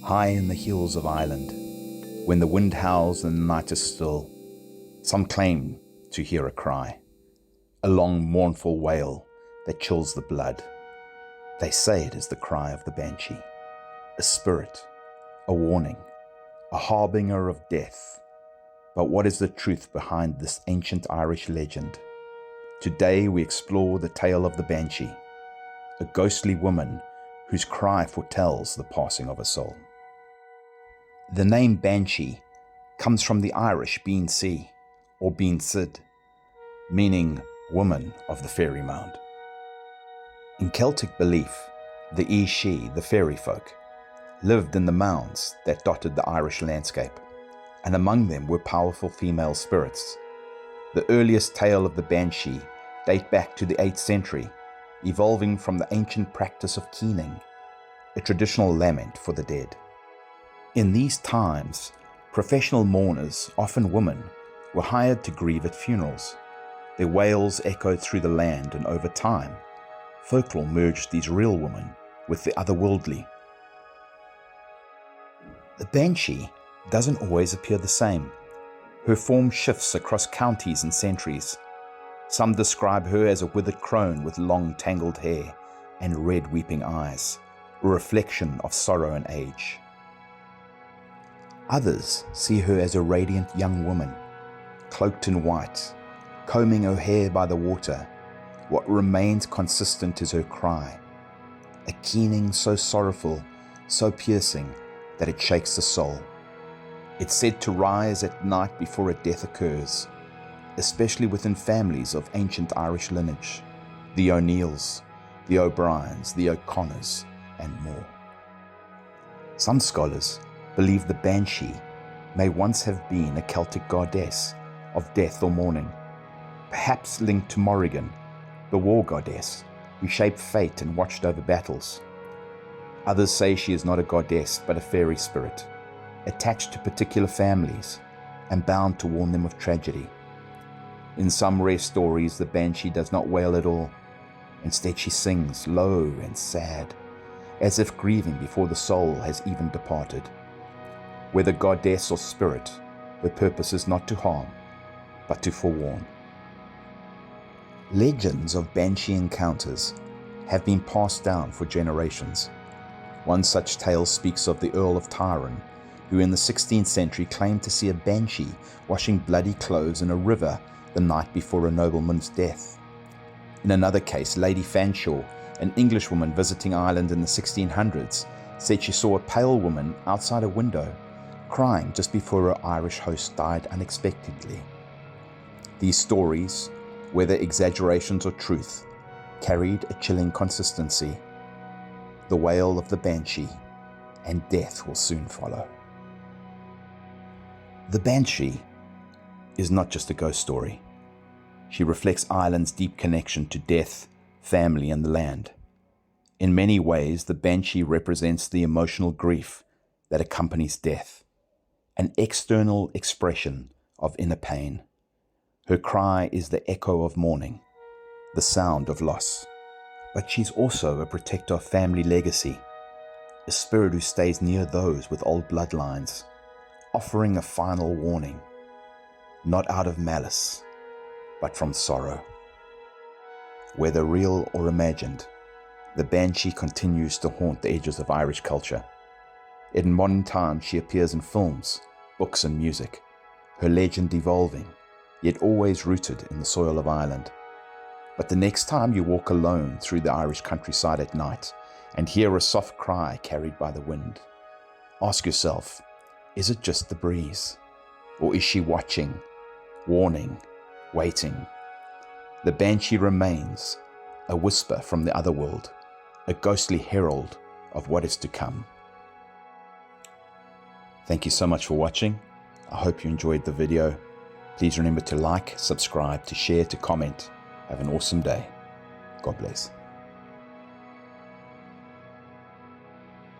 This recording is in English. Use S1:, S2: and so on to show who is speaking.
S1: High in the hills of Ireland, when the wind howls and the night is still, some claim to hear a cry, a long mournful wail that chills the blood. They say it is the cry of the Banshee, a spirit, a warning, a harbinger of death. But what is the truth behind this ancient Irish legend? Today we explore the tale of the Banshee, a ghostly woman whose cry foretells the passing of a soul. The name Banshee comes from the Irish Bean Sea or Bean Sid, meaning woman of the fairy mound. In Celtic belief, the Ishi, the fairy folk, lived in the mounds that dotted the Irish landscape, and among them were powerful female spirits. The earliest tale of the Banshee date back to the 8th century, evolving from the ancient practice of keening, a traditional lament for the dead. In these times, professional mourners, often women, were hired to grieve at funerals. Their wails echoed through the land, and over time, folklore merged these real women with the otherworldly. The Banshee doesn't always appear the same. Her form shifts across counties and centuries. Some describe her as a withered crone with long tangled hair and red weeping eyes, a reflection of sorrow and age. Others see her as a radiant young woman, cloaked in white, combing her hair by the water. What remains consistent is her cry, a keening so sorrowful, so piercing, that it shakes the soul. It's said to rise at night before a death occurs, especially within families of ancient Irish lineage, the O'Neills, the O'Briens, the O'Connors, and more. Some scholars believe the Banshee may once have been a Celtic goddess of death or mourning, perhaps linked to Morrigan, the war goddess who shaped fate and watched over battles. Others say she is not a goddess but a fairy spirit, attached to particular families and bound to warn them of tragedy. In some rare stories, the Banshee does not wail at all. Instead, she sings low and sad, as if grieving before the soul has even departed. Whether goddess or spirit, her purpose is not to harm, but to forewarn. Legends of Banshee encounters have been passed down for generations. One such tale speaks of the Earl of Tyrone, who in the 16th century claimed to see a banshee washing bloody clothes in a river the night before a nobleman's death. In another case, Lady Fanshawe, an Englishwoman visiting Ireland in the 1600s, said she saw a pale woman outside a window, crying just before her Irish host died unexpectedly. These stories, whether exaggerations or truth, carried a chilling consistency. The wail of the Banshee, and death will soon follow. The Banshee is not just a ghost story. She reflects Ireland's deep connection to death, family, and the land. In many ways, the Banshee represents the emotional grief that accompanies death, an external expression of inner pain. Her cry is the echo of mourning, the sound of loss. But she's also a protector of family legacy, a spirit who stays near those with old bloodlines, offering a final warning, not out of malice, but from sorrow. Whether real or imagined, the Banshee continues to haunt the edges of Irish culture. In modern times, she appears in films, books, and music, her legend evolving, yet always rooted in the soil of Ireland. But the next time you walk alone through the Irish countryside at night and hear a soft cry carried by the wind, ask yourself, is it just the breeze? Or is she watching, warning, waiting? The Banshee remains a whisper from the otherworld, a ghostly herald of what is to come. Thank you so much for watching. I hope you enjoyed the video. Please remember to like, subscribe, to share, to comment. Have an awesome day. God bless.